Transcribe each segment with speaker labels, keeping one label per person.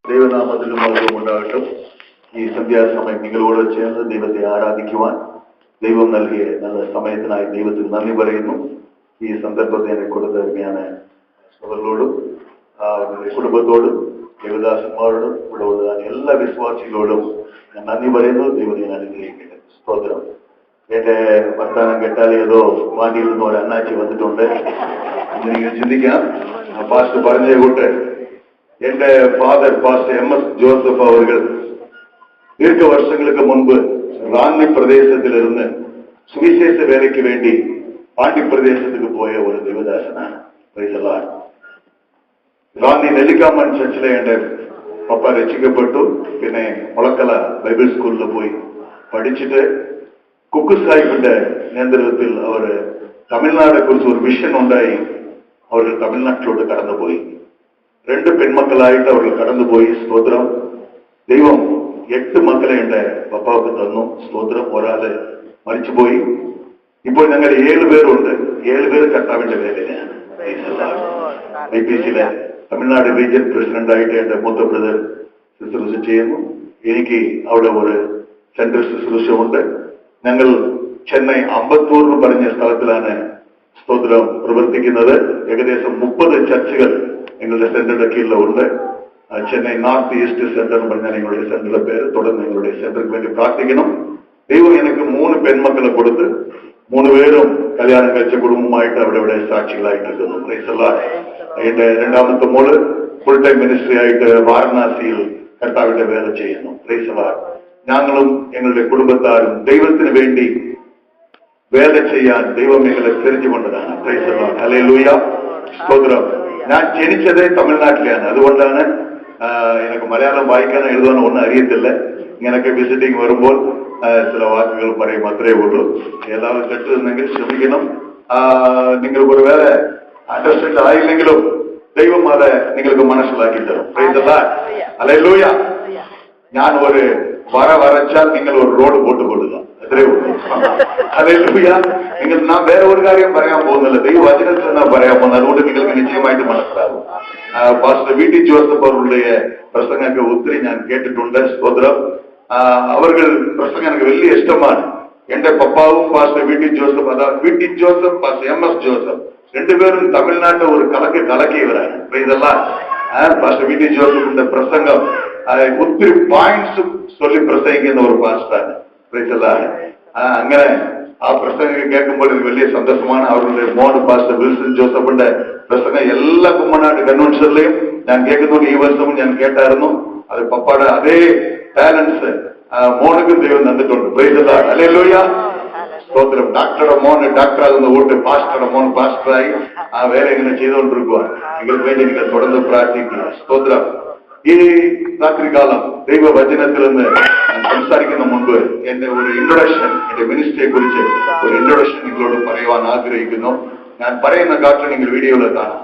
Speaker 1: ദൈവനാമത്തിലും മഹത്വം ഉണ്ടാകട്ടെ. ഈ സന്ധ്യാസമയം നിങ്ങളോട് ചേർന്ന് ദൈവത്തെ ആരാധിക്കുവാൻ ദൈവം നൽകിയ നല്ല സമയത്തിനായി ദൈവത്തിന് നന്ദി പറയുന്നു. ഈ സന്ദർഭത്തെ എന്നെ കൊടുത്ത ഞാൻ അവരോടും അവരുടെ കുടുംബത്തോടും ദേവദാസന്മാരോടും ഇവിടെ ഉള്ള എല്ലാ വിശ്വാസികളോടും ഞാൻ നന്ദി പറയുന്നു. ദൈവത്തെ ഞാൻ അനുഗ്രഹിക്കട്ടെ. സ്തോത്രം. എന്റെ വർത്താനം കേട്ടാൽ ഏതോ വാണ്ടിയിൽ നിന്ന് ഒരു അണ്ണാച്ചി വന്നിട്ടുണ്ട് എന്ന് നിങ്ങൾ ചിന്തിക്കാം. പാസ്റ്റർ പറഞ്ഞ കൂട്ട് എന്റെ ഫാദർ പാസ്റ്റർ MS ജോസഫ് അവർ ദീർഘവർഷങ്ങൾക്ക് മുൻപ് റാന്നി പ്രദേശത്തിലിരുന്ന് സുവിശേഷ വേലയ്ക്ക് വേണ്ടി പാണ്ഡ്യ പ്രദേശത്തേക്ക് പോയ ഒരു ദേവദാസനാണ്. റാന്നി നെല്ലിക്കാമൺ ചർച്ചിലെ എന്റെ പപ്പ രക്ഷിക്കപ്പെട്ടു. പിന്നെ മുളക്കല ബൈബിൾ സ്കൂളിൽ പോയി പഠിച്ചിട്ട് കുക്ക് സാഹിബിന്റെ നേതൃത്വത്തിൽ അവർ തമിഴ്നാടെ കുറിച്ച് ഒരു വിഷൻ ഉണ്ടായി. അവർ തമിഴ്നാട്ടിലോട്ട് കടന്നുപോയി. 2 പെൺമക്കളായിട്ട് അവർ കടന്നുപോയി. സ്തോത്രം. ദൈവം 8 മക്കളെ എന്റെ പപ്പാവുക്ക് തന്നു. സ്തോത്രം. ഒരാള് മരിച്ചുപോയി. ഇപ്പോൾ ഞങ്ങൾ 7 പേരുണ്ട്. 7 പേര് കർത്താവിന്റെ വേലയിലാണ്. IPCയിലെ തമിഴ്നാട് റീജിയൻ പ്രസിഡന്റായിട്ട് എന്റെ മൂത്ത ബ്രദർ ശുശ്രൂഷ ചെയ്യുന്നു. എനിക്ക് അവിടെ ഒരു സെൻട്രൽ ശുശ്രൂഷ ഉണ്ട്. ഞങ്ങൾ ചെന്നൈ അമ്പത്തൂർ എന്ന് പറഞ്ഞ സ്ഥലത്തിലാണ് സ്തോത്രം പ്രവർത്തിക്കുന്നത്. ഏകദേശം 30 ചർച്ചുകൾ നിങ്ങളുടെ സെന്ററിന്റെ കീഴിലുണ്ട്. ചെന്നൈ നോർത്ത് ഈസ്റ്റ് സെന്റർ എന്ന് പറഞ്ഞാൽ നിങ്ങളുടെ സെന്ററിന്റെ പേര്. തുടർന്ന് നിങ്ങളുടെ സെന്ററിന് വേണ്ടി പ്രാർത്ഥിക്കണം. ദൈവം എനിക്ക് 3 പെൺമക്കളെ കൊടുത്ത് 3 പേരും കല്യാണം കഴിച്ച കുടുംബമായിട്ട് അവിടെ സാക്ഷികളായിട്ടിരിക്കുന്നു. എന്റെ 2ാമത്തെ മോള് ഫുൾ ടൈം മിനിസ്ട്രി ആയിട്ട് വാരണാസിയിൽ കർത്താവിന്റെ വേല ചെയ്യുന്നു. ഞങ്ങളും ഞങ്ങളുടെ കുടുംബത്താരും ദൈവത്തിന് വേണ്ടി വേല ചെയ്യാൻ ദൈവം ഞങ്ങളെ തിരിച്ചുകൊണ്ടതാണ്. ഹല്ലേലൂയ. സ്തോത്രം. ഞാൻ ജനിച്ചത് തമിഴ്നാട്ടിലാണ്. അതുകൊണ്ടാണ് എനിക്ക് മലയാളം വായിക്കാനോ എഴുതാനോ ഒന്നും അറിയത്തില്ല. ഇങ്ങനൊക്കെ വിസിറ്റിംഗ് വരുമ്പോൾ ചില വാക്കുകൾ പറയും, അത്രേ ഉള്ളൂ. എല്ലാവരും തെറ്റുന്നെങ്കിൽ ക്ഷമിക്കണം. നിങ്ങൾക്ക് ഒരു വേറെ അണ്ടർസ്റ്റാൻഡ് ആയില്ലെങ്കിലും ദൈവം അത് നിങ്ങൾക്ക് മനസ്സിലാക്കി തരും. ഹല്ലേലൂയ. ഞാൻ ഒരു വരച്ചാൽ നിങ്ങൾ ഒരു റോഡ് പോട്ട് കൊടുക്കുക. അത്രേ ഉള്ളൂ. ഹല്ലേലൂയ. ഞാൻ വേറെ ഒരു കാര്യം പറയാൻ പോകുന്നില്ല. ദൈവവചനത്തിൽ നിന്നാണ് പറയാൻ പോകുന്നത്. അതുകൊണ്ട് നിങ്ങൾക്ക് നിശ്ചയമായിട്ട് മനസ്സിലാകും. പാസ്റ്റർ VT ജോസഫ് അവരുടെ പ്രസംഗമൊക്കെ ഒത്തിരി ഞാൻ കേട്ടിട്ടുണ്ട്. സ്തോത്രം. അവർക്ക് പ്രസംഗം എനിക്ക് വലിയ ഇഷ്ടമാണ്. എന്റെ പപ്പാവും പാസ്റ്റർ VT ജോസഫ്, അതാ VT Joseph pastor MS Joseph 2 പേരും തമിഴ്നാട്ടിൽ ഒരു കലക്കിയവരാണ്. പാസ്റ്റർ VT ജോസഫിന്റെ പ്രസംഗം ഒത്തിരി പോയിന്റ്സ് ചൊല്ലി പ്രസംഗിക്കുന്ന ഒരു പാസ്റ്ററാണ്. അങ്ങനെ ആ പ്രസംഗം കേൾക്കുമ്പോൾ എനിക്ക് വലിയ സന്തോഷമാണ്. അവരുടെ മോൻ പാസ്റ്റർ വിൽസൺ ജോസഫിന്റെ പ്രസംഗം എല്ലാ കുമ്മനാട് കൺവെൻഷനിലെയും ഞാൻ കേൾക്കുന്നുണ്ട്. ഈ വർഷവും ഞാൻ കേട്ടായിരുന്നു. അത് പപ്പയുടെ അതേ ടാലൻസ് മോണുക്കും ദൈവം തന്നിട്ടുണ്ട്. ഹല്ലേലൂയ. സ്തോത്രം. ഡോക്ടറുടെ മോന് ഡോക്ടറാകുന്ന കൂട്ട് പാസ്റ്ററുടെ മോൻ പാസ്റ്ററായി ആ വേല ഇങ്ങനെ ചെയ്തുകൊണ്ടിരിക്കുവാൻ നിങ്ങൾക്ക് വേണ്ടി നിങ്ങൾ തുടർന്ന് പ്രാർത്ഥിക്കുക. സ്തോത്രം. ഈ രാത്രികാലം ദൈവവചനത്തിൽ നിന്ന് സംസാരിക്കുന്ന മുൻപ് എന്റെ ഒരു ഇൻട്രൊഡക്ഷൻ, എന്റെ മിനിസ്ട്രിയെ കുറിച്ച് ഒരു ഇൻട്രൊഡക്ഷൻ നിങ്ങളോട് പറയുവാൻ ആഗ്രഹിക്കുന്നു. ഞാൻ പറയുന്ന കാര്യം നിങ്ങൾ വീഡിയോയിൽ കാണാം.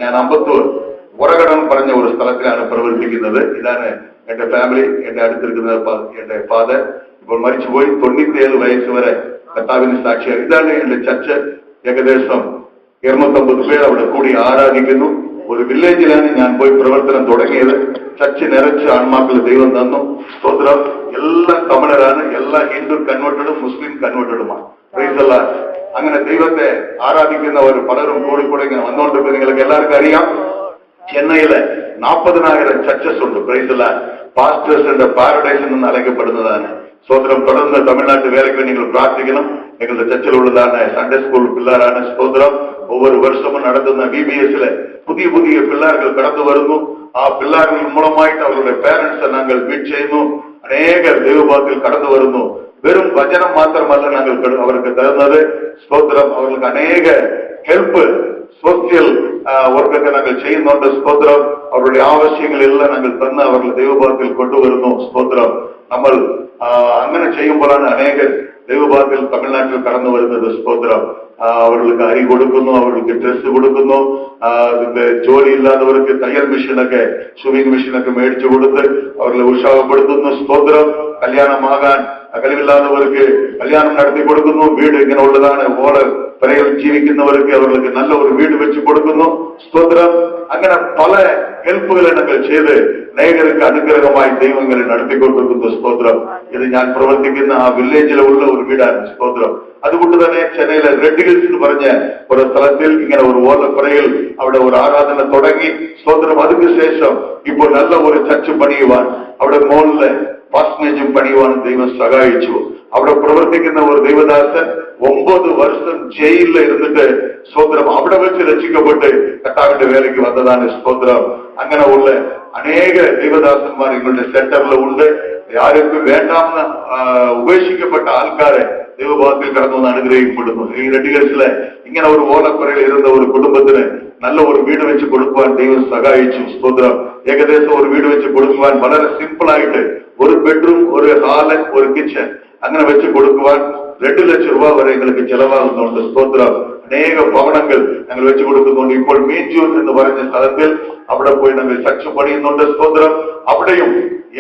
Speaker 1: ഞാൻ അമ്പത്തൂർ ഉറകടം പറഞ്ഞ ഒരു സ്ഥലത്തിലാണ് പ്രവർത്തിക്കുന്നത്. ഇതാണ് എന്റെ ഫാമിലി. എന്റെ അടുത്തിരിക്കുന്ന എന്റെ ഫാദർ ഇപ്പോൾ മരിച്ചുപോയി. 97 വയസ്സ് വരെ കർത്താവിന് സാക്ഷിയായി. ഇതാണ് എന്റെ ചർച്ച്. ഏകദേശം 250 പേർ അവിടെ കൂടി ആരാധിക്കുന്നു. ഒരു വില്ലേജിലാണ് ഞാൻ പോയി പ്രവർത്തനം തുടങ്ങിയത്. ചർച്ച് നിറച്ച് ആൺമാക്കൾ ദൈവം തന്നു. സ്തോത്രം. എല്ലാം തമിഴരാണ്. എല്ലാ ഹിന്ദു കൺവേർട്ടഡും മുസ്ലിം കൺവേർട്ടഡുമാണ്. അങ്ങനെ ദൈവത്തെ ആരാധിക്കുന്നവർ പലരും കൂടി ഇങ്ങനെ വന്നുകൊണ്ടിരിക്കുന്നത് നിങ്ങൾക്ക് എല്ലാവർക്കും അറിയാം. ചെന്നൈയിലെ 40,000 ചർച്ചസ് ഉണ്ട്. പാസ്റ്റേഴ്സിന്റെ പാരഡൈസ് എന്ന് അറിയപ്പെടുന്നതാണ്. സ്തോത്രം. തുടർന്ന് തമിഴ്നാട്ടിൽ വേലയ്ക്ക് നിങ്ങൾ പ്രാർത്ഥിക്കണം. നിങ്ങളുടെ ചർച്ചിലുള്ളതാണ്. സൺഡേ സ്കൂൾ പിള്ളേരാണ്. സ്തോത്രം. ഒവ്വൊരു വർഷവും നടത്തുന്ന VBSലെ പുതിയ പിള്ളേർക്ക് കടന്നു വരുന്നു. ആ പിള്ളേர்கள் മൂലമായിട്ട് അവരുടെ പേരൻസ് ഞങ്ങൾ മീറ്റ് ചെയ്യുന്നു. അനേക ദൈവഭാഗത്തിൽ കടന്നു വരുന്നു. വെറും വചനം മാത്രമല്ല ഞങ്ങൾ അവർക്ക് തരുന്നത്. സ്തോത്രം. അവർക്ക് അനേക ഹെൽപ്പ് സോഷ്യൽ വർക്കൊക്കെ ഞങ്ങൾ ചെയ്യുന്നുണ്ട്. സ്തോത്രം. അവരുടെ ആവശ്യങ്ങളെല്ലാം ഞങ്ങൾ തന്ന് അവരുടെ ദൈവഭാഗത്തിൽ കൊണ്ടുവരുന്നു. സ്തോത്രം. നമ്മൾ അങ്ങനെ ചെയ്യുമ്പോഴാണ് അനേക ദൈവഭാഗത്തിൽ തമിഴ്നാട്ടിൽ കടന്നു വരുന്നത്. സ്തോത്രം. അവർക്ക് അരി കൊടുക്കുന്നു, അവർക്ക് ഡ്രസ് കൊടുക്കുന്നു. ജോലി ഇല്ലാത്തവർക്ക് തയ്യൽ മെഷീനൊക്കെ, സ്വിമ്മിംഗ് മെഷീനൊക്കെ മേടിച്ചു കൊടുത്ത് അവരെ ഉത്സാഹപ്പെടുത്തുന്നു. സ്തോത്രം. കല്യാണമാകാൻ കഴിവില്ലാത്തവർക്ക് കല്യാണം നടത്തി കൊടുക്കുന്നു. വീട് ഇങ്ങനെ ഉള്ളതാണ്. ഓള് പറയിൽ ജീവിക്കുന്നവർക്ക് അവർക്ക് നല്ല ഒരു വീട് വെച്ച് കൊടുക്കുന്നു. സ്തോത്രം. അങ്ങനെ പല ഹെൽപ്പുകളെ ഞങ്ങൾ ചെയ്ത് അനേകർക്ക് അനുഗ്രഹമായി ദൈവങ്ങളെ നടത്തിക്കൊണ്ടിരിക്കുന്ന സ്തോത്രം. ഇത് ഞാൻ പ്രവർത്തിക്കുന്ന ആ വില്ലേജിലുള്ള ഒരു വീടാണ് സ്തോത്രം. അതുകൊണ്ട് തന്നെ ചെന്നൈയിലെ റെഡ് ഹിൽസ് എന്ന് പറഞ്ഞ ഒരു സ്ഥലത്തിൽ ഇങ്ങനെ ഒരു ഓലപ്പുറയിൽ അവിടെ ഒരു ആരാധന തുടങ്ങി സ്തോത്രം. അതിനുശേഷം ഇപ്പോൾ നല്ല ഒരു ചർച്ച് പണിയുവാൻ അവിടെ മോളില് പാസ്നേജും പണിയുവാൻ ദൈവം സഹായിച്ചു. അവിടെ പ്രവർത്തിക്കുന്ന ഒരു ദൈവദാസൻ 9 വർഷം ജയിലിൽ ഇരുന്നിട്ട് സ്തോത്രം അവിടെ വെച്ച് രക്ഷിക്കപ്പെട്ട് കർത്താവിന്റെ വേലയ്ക്ക് വന്നതാണ് സ്തോത്രം. അങ്ങനെ ഉള്ള അനേക ദൈവദാസന്മാർ നിങ്ങളുടെ സെന്ററിൽ ഉണ്ട്. ആർക്കും വേണ്ടാമെന്ന് ഉപേക്ഷിക്കപ്പെട്ട ആൾക്കാരെ ദൈവഭാഗത്തിൽ കടന്നു അനുഗ്രഹിക്കപ്പെടുന്നു. ഈ റെഡ് ഹിൽസിലെ ഇങ്ങനെ ഒരു ഓലക്കുറയിൽ ഇരുന്ന ഒരു കുടുംബത്തിന് നല്ല ഒരു വീട് വെച്ച് കൊടുക്കുവാൻ ദൈവം സഹായിച്ചു സ്തോത്രം. ഏകദേശം ഒരു വീട് വെച്ച് കൊടുക്കുവാൻ വളരെ സിമ്പിൾ ആയിട്ട് ഒരു ബെഡ്റൂം, ഒരു ഹാള്, ഒരു കിച്ചൺ അങ്ങനെ വെച്ച് കൊടുക്കുവാൻ 2 ലക്ഷം രൂപ വരെ എங்களுக்கு ചെലവാകുന്നുണ്ട് സ്തോത്രം. അനേക ഭവനങ്ങൾ ഞങ്ങൾ വെച്ച് കൊടുക്കുന്നുണ്ട്. ഇപ്പോൾ മീൻജൂർ എന്ന് പറയുന്ന സ്ഥലത്തിൽ അവിടെ പോയി ഞങ്ങൾ ചർച്ച് പണിയുന്നുണ്ട് സ്തോത്രം. അവിടെയും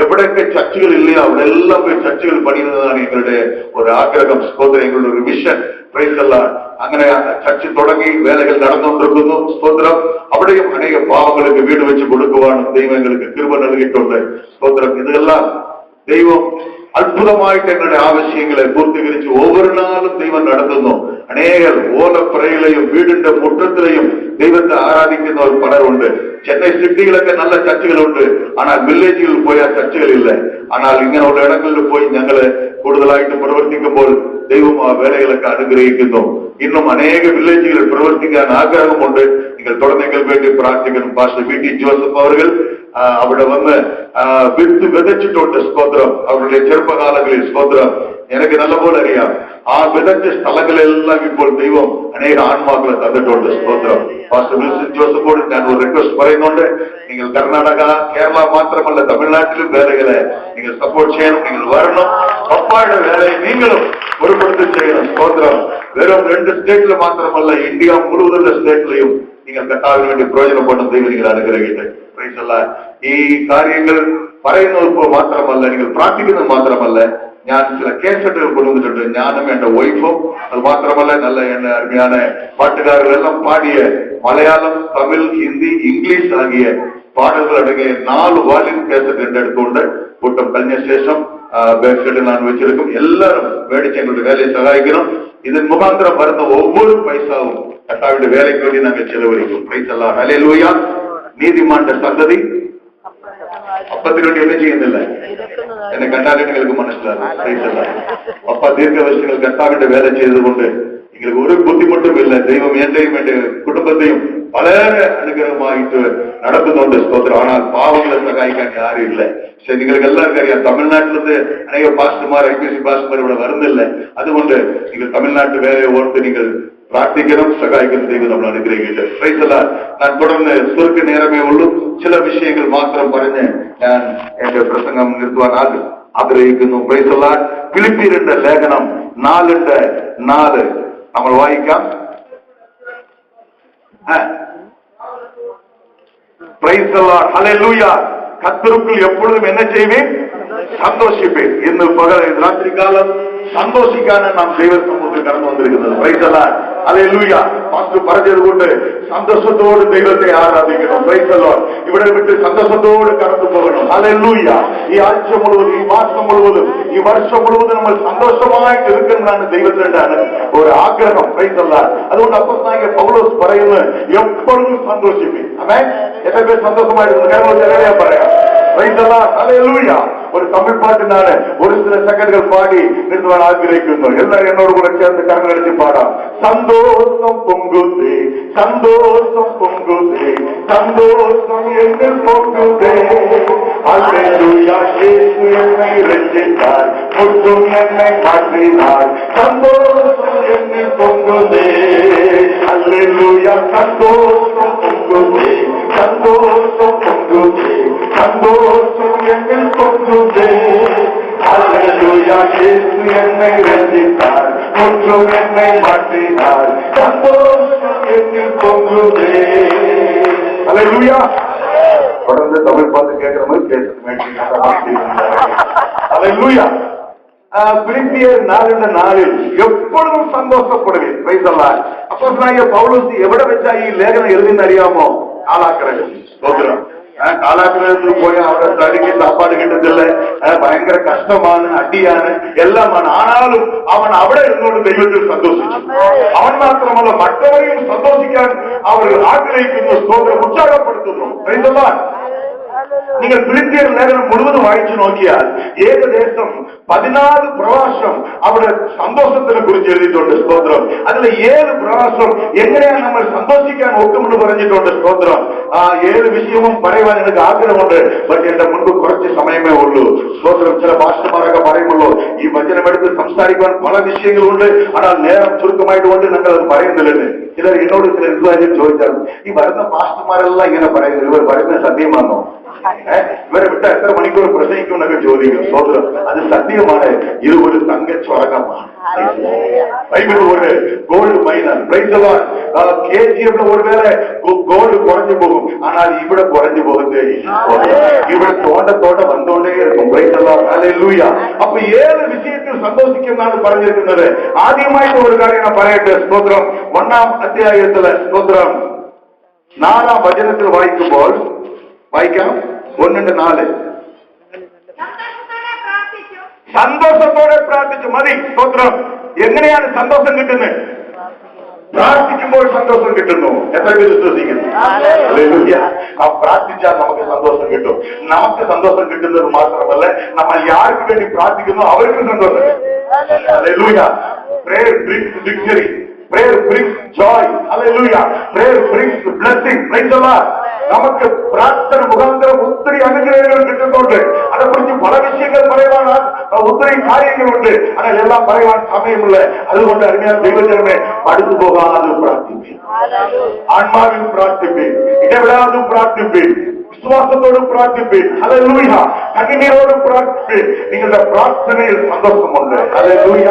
Speaker 1: എവിടെയൊക്കെ ചർച്ചുകൾ ഇല്ലയോ അവിടെ എല്ലാം പോയി ചർച്ചുകൾ പണിയുന്നതാണ് ഞങ്ങളുടെ ഒരു ആഗ്രഹം സ്തോത്രം, ഞങ്ങളുടെ ഒരു മിഷൻ. പ്രൈസല്ല. അങ്ങനെ ചർച്ച് തുടങ്ങി വേലകൾ നടന്നുകൊണ്ടിരിക്കുന്നു സ്തോത്രം. അവിടെയും അനേക പാവങ്ങൾക്ക് വീട് വെച്ച് കൊടുക്കുവാനും ദൈവങ്ങൾക്ക് കൃപ നൽകിയിട്ടുണ്ട് സ്തോത്രം. ഇതെല്ലാം ദൈവം അത്ഭുതമായിട്ട് ഞങ്ങളുടെ ആവശ്യങ്ങളെ പൂർത്തീകരിച്ച് ഓരോ നാളും ദൈവം നടത്തുന്നു. അനേകർ ഓലപ്പുറയിലെയും വീടിന്റെ മുറ്റത്തിലെയും ദൈവത്തെ ആരാധിക്കുന്നവർ പലരുണ്ട്. ചെന്നൈ സിറ്റികളൊക്കെ നല്ല ചർച്ചകളുണ്ട്. ஆனால் വില്ലേജുകളിൽ പോയ ചർച്ചകളില്ല. ஆனால் ഇങ്ങനെയുള്ള ഇടങ്ങളിൽ പോയി ഞങ്ങള് കൂടുതലായിട്ട് പ്രവർത്തിക്കുമ്പോൾ ദൈവം ആ വേലകളൊക്കെ അനുഗ്രഹിക്കുന്നു. ഇന്നും അനേക വില്ലേജുകളിൽ പ്രവർത്തിക്കാൻ ആഗ്രഹമുണ്ട്. നിങ്ങൾ തുടർന്നെങ്കിൽ വേണ്ടി പ്രാർത്ഥിക്കണം. പാസ്റ്റർ VT ജോസഫ് അവർ അവിടെ വന്ന് വിത്ത് വിതച്ചിട്ടുണ്ട് സ്തോത്രം. അവരുടെ ചെറുപ്പകാലങ്ങളിൽ സ്തോത്രം എനിക്ക് നല്ലപോലെ അറിയാം. ആ വിതച്ച സ്ഥലങ്ങളെല്ലാം ഇപ്പോൾ ദൈവം അനേക ആത്മാക്കളെ തന്നിട്ടുണ്ട് സ്തോത്രം. പാസ്റ്റർ വിൽസൺ ജോസഫോട് ഞാൻ ഒരു റിക്വസ്റ്റ് പറയുന്നുണ്ട്. നിങ്ങൾ കർണാടക, കേരള മാത്രമല്ല തമിഴ്നാട്ടിലും വേലകളെ നിങ്ങൾ സപ്പോർട്ട് ചെയ്യണം. നിങ്ങൾ വരണം. പപ്പായുടെ വേലയെ നിങ്ങളും ഒരുപടുത്തി ചെയ്യണം സ്തോത്രം. വെറും 2 സ്റ്റേറ്റിൽ മാത്രമല്ല ഇന്ത്യ മുഴുവനുള്ള സ്റ്റേറ്റിലെയും നിങ്ങൾ കർത്താവിന് വേണ്ടി പ്രയോജനപ്പെടുന്ന ദൈവം നിങ്ങൾ അനുഗ്രഹിക്കട്ടെ. ഈ കാര്യങ്ങൾ പറയുന്നത് മാത്രമല്ല, നിങ്ങൾ പ്രാർത്ഥിക്കുന്നത് മാത്രമല്ല, ഞാൻ ചില കേസറ്റുകൾ കൊണ്ടുവന്നിട്ടുണ്ട്. ഞാനും എന്റെ വൈഫും. അത് മാത്രമല്ല നല്ല എന്റെ അരുமையான പാട്ടുകാരെല്ലാം പാടിയ മലയാളം, തമിഴ്, ഹിന്ദി, ഇംഗ്ലീഷ് ആകിയ പാടലുകൾ അടങ്ങിയ 4 വാല്യൂം കേസറ്റ് എന്റെ അടുത്തുണ്ട്. കൂട്ടം കഴിഞ്ഞ ശേഷം ബാക്ക് ഞാൻ വെച്ചിരിക്കും. എല്ലാവരും മേടിച്ച് ഞങ്ങളുടെ വേലയെ സഹായിക്കണം. ഇതിന് മുഖാന്തരം വരുന്ന ഒவ்வொரு പൈസാവും കർത്താവിന്റെ വേലയ്ക്ക് വേണ്ടി ഞങ്ങൾ ചെലവഴിക്കും. പ്രൈസ് അല്ലാഹ്, ഹല്ലേലൂയ. നീതിമാന്റെ സന്തതി അപ്പത്തിന് വേണ്ടി ഒന്നും ചെയ്യുന്നില്ല. എന്നെ കണ്ടാലേ നിങ്ങൾക്ക് മനസ്സിലാകും. പ്രൈസ് അല്ലാഹ്. അപ്പ ദീർഘവർഷങ്ങൾ കർത്താവിന്റെ വേല ചെയ്തുകൊണ്ട് നിങ്ങൾക്ക് ഒരു ബുദ്ധിമുട്ടുമില്ല. ദൈവം എന്റെയും എന്റെ കുടുംബത്തെയും വളരെ അനുഗ്രഹമായിട്ട് നടക്കുന്നുണ്ട് സ്തോത്രം. ஆனால் പാവങ്ങളെ സഹായിക്കാൻ ആരുമില്ല. പക്ഷെ നിങ്ങൾക്ക് എല്ലാവർക്കും അറിയാം, തമിഴ്നാട്ടിലത്തെ അനേക പാസ്റ്റർമാർ, IPC പാസ്റ്റർമാർ ഇവിടെ വരുന്നില്ല. അതുകൊണ്ട് നിങ്ങൾ തമിഴ്നാട്ട് വേലയെ ഓർത്ത് നിങ്ങൾ പ്രാർത്ഥിക്കണം, സഹായിക്കുന്ന ദൈവം നമ്മൾ അനുഗ്രഹിക്കട്ടെ. പ്രൈസ് അല്ലാഹ്. ഞാൻ തുടർന്ന് സുർക്ക് നേരമേ ഉള്ളൂ. ചില വിഷയങ്ങൾ മാത്രം പറഞ്ഞ് ഞാൻ എന്റെ പ്രസംഗം നിർത്തുവാൻ ആഗ്രഹിക്കുന്നു. പ്രൈസ് അല്ലാഹ്. ഫിലിപ്പിയരുടെ ലേഖനം 4:4 നമ്മൾ വായിക്കാം. പ്രൈസ് അല്ലാഹ്, ഹല്ലേലൂയ. கர்த்தருக்குள் எப்பொழுதும் என்ன செய்வேன்? சந்தோஷிப்பேன். இன்று பகல் ராத்திரி காலம் சந்தோஷிக்கான நாம் தெய்வ சமூகத்தில் கடந்து வந்திருக்கிறது. Praise the Lord, hallelujah. Pastor പറഞ്ഞത് കൊണ്ട് സന്തോഷത്തോടെ ദൈവത്തെ ആരാധിക്കണം. Praise the Lord. ഇവിടെ വിട്ട് സന്തോഷത്തോടെ കടന്നു പോകണം. ഹല്ലേലൂയ. ഈ ആഴ്ച മുഴുവതും, ഈ മാസം മുഴുവതും, ഈ വർഷം മുഴുവതും നമ്മൾ സന്തോഷമായിട്ട് ഇരിക്കണമെന്നാണ് ദൈവത്തിന്റെ ഒരു ആഗ്രഹം. Price the Lord. അതുകൊണ്ട് അപ്പോസ്തലനായ പൗലോസ് പറയുന്നു, എപ്പോഴും സന്തോഷിപ്പിൻ. ആമേൻ. എത്ര പേർ സന്തോഷമായിട്ടുണ്ട്? കേരളം ജനതയെ പറയാം. Price the Lord, hallelujah. ഒരു തമിഴ് പാട്ടിനാണ് ഒരു ചില സെക്കൻഡുകൾ പാടി നിർത്തുവാൻ ആഗ്രഹിക്കുന്നു. എല്ലാവരും എന്നോട് കൂടെ ചേർന്ന് കണ്ണടച്ച് പാടാം. சந்தோஷம் பொங்குதே, சந்தோஷம் பொங்குதே, சந்தோஷம் என்னில் பொங்குதே. அல்லேலூயா. இயேசு என்னை ரட்சித்தார், முற்றும் என்னை மாற்றினார். சந்தோஷம் என்னில் பொங்குதே. அல்லேலூயா. சந்தோஷம் பொங்குதே, சந்தோஷம் பொங்குதே, சந்தோஷம் என்னில் பொங்குதே. அல்லேலூயா. இயேசு என்னை ரட்சித்தார், முற்றும் என்னை மாற்றினார். சந்தோஷம் என்னில் பொங்குதே. அல்லேலூயா. தொடர்ந்து தமிழ் பாட்டு கேட்கிற மாதிரி பேசுறது. அல்லேலூயா. பிலிப்பியர் 4:4 எப்பொழுதும் சந்தோஷப்படுவேன். Price the Lord. அப்போஸ்தலனாகிய பவுலோஸ் எവിടെ வெச்சா ഈ ലേഖനം എഴുതിയെന്ന് അറിയാമോ? കാലാഗ്രഹം സ്തോത്രം. കാലാഗ്രഹത്തിൽ പോയി അവിടെ തടിക്ക് സാപ്പാട് കിട്ടത്തില്ല, ഭയങ്കര കഷ്ടമാണ്, അടിയാണ്, എല്ലാമാണ്. ആണാലും അവൻ അവിടെ ഇരുന്നോണ്ട് ദൈവത്തിൽ സന്തോഷിച്ചു. അവൻ മാത്രമല്ല മറ്റവരെയും സന്തോഷിക്കാൻ അവർ ആഗ്രഹിക്കുന്നു, സ്തോത്രം, ഉത്സാഹപ്പെടുത്തുന്നു. നിങ്ങൾ ഫിലിപ്പിയർ ലേഖനം മുഴുവൻ വായിച്ചു നോക്കിയാൽ ഏകദേശം 14 പ്രാവശ്യം അവിടെ സന്തോഷത്തിനെ കുറിച്ച് എഴുതിയിട്ടുണ്ട്, സ്തോത്രം. അതിൽ 7 പ്രാവശ്യം എങ്ങനെയാണ് നമ്മൾ സന്തോഷിക്കാൻ ഒക്കുമെന്ന് പറഞ്ഞിട്ടുണ്ട്, സ്തോത്രം. ആ 7 വിഷയവും പറയുവാൻ എനിക്ക് ആഗ്രഹമുണ്ട്. പക്ഷെ എന്റെ മുൻപ് കുറച്ച് സമയമേ ഉള്ളൂ, സ്തോത്രം. ചില ഭാഷമാരൊക്കെ പറയുള്ളൂ ഈ വചനമെടുത്ത് സംസാരിക്കുവാൻ പല വിഷയങ്ങളുണ്ട്, എന്നാൽ നേരം ചുരുക്കമായിട്ട് കൊണ്ട് ഞങ്ങൾ അത് പറയുന്നില്ലെന്ന്. ചിലർ എന്നോട് ചില ഇതുവായിട്ട് ചോദിച്ചാൽ ഈ വരുന്ന പാസ്റ്റർമാരെല്ലാം ഇങ്ങനെ പറയുന്നത് ഇവർ പറയുന്നത് സത്യമാണോ, ഇവരെ വിട്ട എത്ര മണിക്കൂർ പ്രസംഗിക്കും എന്നൊക്കെ ചോദിക്കും, സ്തോത്രം. അത് സത്യമാണ്. ഇത് ഒരു തങ്കച്ചുറകമാണ്. ബൈബിൾ ഒരു ഗോൾഡ് മൈനാണ്. KGF ഒരുവേളെ ഗോൾഡ് കുറഞ്ഞു പോകും, ஆனால் ഇവിടെ കുറഞ്ഞു പോകുന്നേ, ഇവിടെ തോണ്ട വന്നുകൊണ്ടേ இருக்கும். ഹല്ലേലൂയ. അപ്പൊ 7 വിഷയത്തിൽ സന്തോഷിക്കുമെന്നാണ് പറഞ്ഞിരിക്കുന്നത്. ആദ്യമായിട്ട് ഒരു കാര്യം ഞാൻ പറയട്ടെ, സ്തോത്രം. 1-ാം അധ്യായത്തില്, സ്തോത്രം, 4-ാം വചനത്തിൽ വായിക്കുമ്പോൾ വായിക്കാം. 1-4 സന്തോഷത്തോടെ പ്രാർത്ഥിച്ചു. മതി, സ്തോത്രം. എങ്ങനെയാണ് സന്തോഷം കിട്ടുന്നത്? പ്രാർത്ഥിക്കുമ്പോൾ സന്തോഷം കിട്ടുന്നു. എത്ര പേര് വിശ്വസിക്കുന്നു? ആ പ്രാർത്ഥിച്ചാൽ നമുക്ക് സന്തോഷം കിട്ടും. നമുക്ക് സന്തോഷം കിട്ടുന്നത് മാത്രമല്ല, നമ്മൾ ആർക്ക് വേണ്ടി പ്രാർത്ഥിക്കുന്നു അവർക്കും സന്തോഷം കിട്ടും. Hallelujah. Prayer brings victory. Prayer brings joy. Hallelujah. Prayer brings blessing. Praise the Lord. നമുക്ക് പ്രാർത്ഥന മുഖാന്തരം ഒത്തിരി അനുഗ്രഹങ്ങൾ കിട്ടുന്നുണ്ട്. അതേക്കുറിച്ച് പല വിഷയങ്ങൾ പറയുവാൻ ഒത്തിരി കാര്യങ്ങളുണ്ട്. അതിലെല്ലാം പറയുവാൻ സമയമില്ല. അതുകൊണ്ട് അറിയാൻ ദൈവജനമേ അടുത്തു പോകാതെ പ്രാർത്ഥിപ്പീൻ, ആത്മാവിൽ പ്രാർത്ഥിപ്പീൻ, ഇടപെടാതെ പ്രാർത്ഥിപ്പീൻ, വിശ്വാസത്തോട് പ്രാർത്ഥിപ്പീൻ. ഹല്ലേലൂയ. കണ്ണീരോട് പ്രാർത്ഥിപ്പീൻ. നിങ്ങളുടെ പ്രാർത്ഥനയിൽ സന്തോഷമുണ്ട്. ഹല്ലേലൂയ.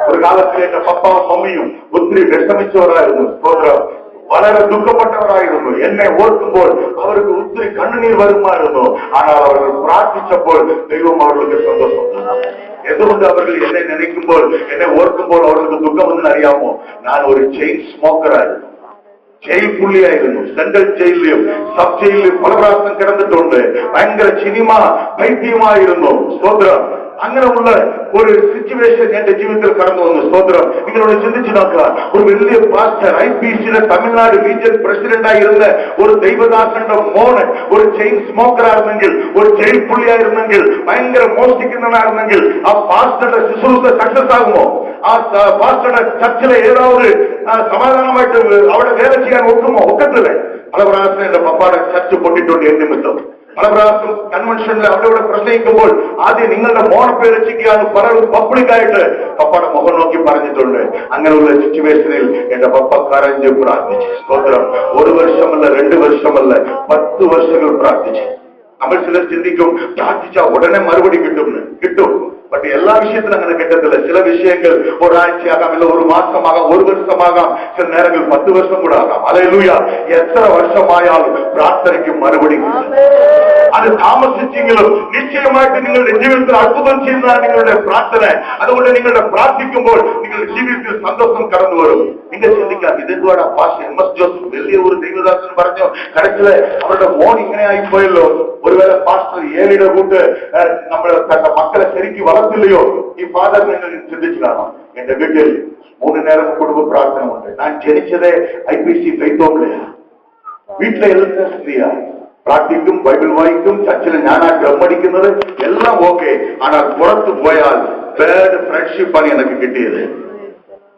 Speaker 1: ഒരു കാലത്തിൽ എന്റെ പപ്പാവും മമ്മിയും ഒത്തിരി വിഷമിച്ചവരായിരുന്നു, സ്തോത്രം. വളരെ ദുഃഖപ്പെട്ടവരായിരുന്നു. എന്നെ ഓർക്കുമ്പോൾ അവർക്ക് ഒത്തിരി കണ്ണുനീർ വരുമായിരുന്നു. ஆனால் അവர்கள் പ്രാർത്ഥിച്ചപ്പോൾ ദൈവം അവർക്ക് സന്തോഷം. എന്തുകൊണ്ട് അവர்கள் എന്നെ നനയ്ക്കുമ്പോൾ, എന്നെ ഓർക്കുമ്പോൾ അവർക്ക് ദുഃഖമെന്ന് അറിയാമോ? ഞാൻ ഒരു ചെയിൻ സ്മോക്കറായിരുന്നു, ജയിൽ പുള്ളിയായിരുന്നു. സെൻട്രൽ ജയിലിലും സബ് ജയിലിലും പല പ്രാവശ്യം കിടന്നിട്ടുണ്ട്. ഭയങ്കര സിനിമ പൈത്യമായിരുന്നു, സ്തോത്രം. അങ്ങനെയുള്ള ഒരു സിറ്റുവേഷൻ എന്റെ ജീവിതത്തിൽ കടന്നു വന്നു, സ്തോത്രം. നിങ്ങളോട് ചിന്തിച്ചു നോക്കുക. ഒരു വലിയ പാസ്റ്റർ, IPCയുടെ തമിഴ്നാട് റീജിയൻ പ്രസിഡന്റ് ആയിരുന്ന ഒരു ദൈവദാസന്റെ മോന് ഒരു ചെയിൻ സ്മോക്കർ ആയിരുന്നെങ്കിൽ, ഒരു ജയിൽ പുള്ളിയായിരുന്നെങ്കിൽ, ഭയങ്കര മോഷ്ടിക്കുന്നവനായിരുന്നെങ്കിൽ ആ പാസ്റ്ററുടെ ശുശ്രൂഷ സക്സസ് ആകുമോ? ആ പാസ്റ്ററുടെ ചർച്ചിലെ ഏതാവത് സമാധാനമായിട്ട് അവിടെ വേല ചെയ്യാൻ ഒക്കുമോ? ഒക്കത്തില്ല. പല പ്രാവശ്യം എന്റെ പപ്പാടെ ചർച്ച് പൊട്ടിട്ടുണ്ട് എൻ നിമിത്തം. പല പ്രാവശ്യം കൺവെൻഷനിൽ അവിടെ പ്രസംഗിക്കുമ്പോൾ ആദ്യം നിങ്ങളുടെ മോണപ്പേര് രക്ഷിക്കുകയാണ് പലരും പബ്ലിക്കായിട്ട് പപ്പയുടെ മുഖം നോക്കി പറഞ്ഞിട്ടുണ്ട്. അങ്ങനെയുള്ള സിറ്റുവേഷനിൽ എന്റെ പപ്പ കരഞ്ഞ് പ്രാർത്ഥിച്ചു, സ്തോത്രം. 1 വർഷമല്ല, 2 വർഷമല്ല, 10 വർഷങ്ങൾ പ്രാർത്ഥിച്ചു. നമ്മൾ ചിലർ ചിന്തിക്കും പ്രാർത്ഥിച്ചാൽ ഉടനെ മറുപടി കിട്ടും. പക്ഷെ എല്ലാ വിഷയത്തിലും അങ്ങനെ കിട്ടത്തില്ല. ചില വിഷയങ്ങൾ ഒരാഴ്ചയാകാം, ഇല്ല 1 മാസമാകാം, 1 വർഷമാകാം, ചില നേരങ്ങൾ 10 വർഷം കൂടെ ആകാം. ഹല്ലേലൂയ. എത്ര വർഷമായാലും പ്രാർത്ഥനയ്ക്ക് മറുപടി കിട്ടും. അത് താമസിച്ചെങ്കിലും നിശ്ചയമായിട്ട് നിങ്ങളുടെ ജീവിതത്തിൽ അത്ഭുതം ചെയ്യുന്നതാണ് നിങ്ങളുടെ പ്രാർത്ഥന. അതുകൊണ്ട് നിങ്ങളുടെ പ്രാർത്ഥിക്കുമ്പോൾ നിങ്ങളുടെ ജീവിതത്തിൽ സന്തോഷം കടന്നു വരും. നിങ്ങൾ ചിന്തിക്കാം, ഇതെന്തുവാണ് പാസ്റ്റർ MS ജോസഫ് വലിയ ഒരു ദൈവദാസൻ പറഞ്ഞു കടച്ചില് അവരുടെ മോൻ ഇങ്ങനെ ആയിപ്പോയല്ലോ. ഒരുവേളെ പാസ്റ്റർ ഏലിയുടെ കൂട്ട് നമ്മൾ തന്റെ മക്കളെ ശരിക്കും വളർത്തില്ലയോ? ഈ ഫാദർ നിങ്ങൾ ചിന്തിച്ചു കാണാം. എന്റെ വീട്ടിൽ 3 നേരം കുടുംബ പ്രാർത്ഥന ഉണ്ട്. ഞാൻ ജനിച്ചത് IPC ഫെയ്ത്ത് ഹോമിലാണ്. വീട്ടിലെ എല്ലാ സ്ത്രീയാ പ്രാർത്ഥിക്കും, ബൈബിൾ വായിക്കും, ചർച്ചിൽ ഞാനാ ഡ്രമ്മടിക്കുന്നത്, എല്ലാം ഓക്കെ. ஆனால் പുറത്തു പോയാൽ ബാഡ് ഫ്രണ്ട്ഷിപ്പാണ് എനിക്ക് കിട്ടിയത്.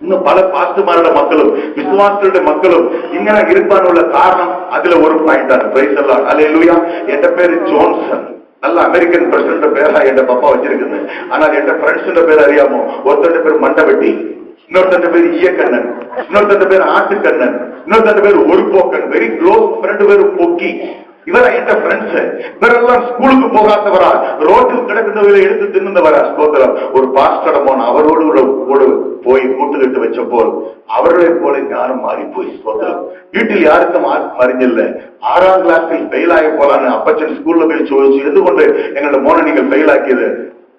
Speaker 1: ഇന്ന് പല പാസ്റ്റർമാരുടെ മക്കളും വിശ്വാസികളുടെ മക്കളും ഇങ്ങനെ ഇരുപ്പാനുള്ള കാരണം അതിലെ ഒരു പോയിന്റാണ്. Price the Lord. ഹല്ലേലൂയ. എന്റെ പേര് ജോൺസൺ. നല്ല അമേരിക്കൻ പ്രസിഡന്റ് പേരാണ് എന്റെ പപ്പ വെച്ചിരിക്കുന്നത്. ஆனால் എന്റെ ഫ്രണ്ട്സിന്റെ പേര് അറിയാമോ? ഒരുത്തന്റെ പേര് മണ്ടവെട്ടി, இன்னொருத்தന്റെ പേര് ഈയക്കണ്ണൻ, இன்னொருத்தന്റെ പേര് ആട്ടുക്കണ്ണൻ, இன்னொருத்தന്റെ പേര് ഒരു പോക്കൻ. വെരി ക്ലോസ് ഫ്രണ്ട് പേര് പൊക്കി. ഇവരാ എന്റെ ഫ്രണ്ട്സ്. ഇവരെല്ലാം സ്കൂളിൽ പോകാത്തവരാ, റോഡിൽ കിടക്കുന്നവരെ എടുത്ത് തിന്നുന്നവരാ, സ്തോത്രം. ഒരു പാസ്റ്ററുടെ മോൻ അവരോട് പോയി കൂട്ടുകെട്ട് വെച്ചപ്പോൾ അവരുടെ പോലെ ഞാനും മാറിപ്പോയി, സ്തോത്രം. വീട്ടിൽ ആർക്കും അറിഞ്ഞില്ല. 6ാം ക്ലാസ്സിൽ ഫെയിലായപ്പോഴാണ് അപ്പച്ചൻ സ്കൂളിൽ പോയി ചോദിച്ചു, എന്തുകൊണ്ട് ഞങ്ങളുടെ മോനെ നിങ്ങൾ ഫെയിലാക്കിയത്?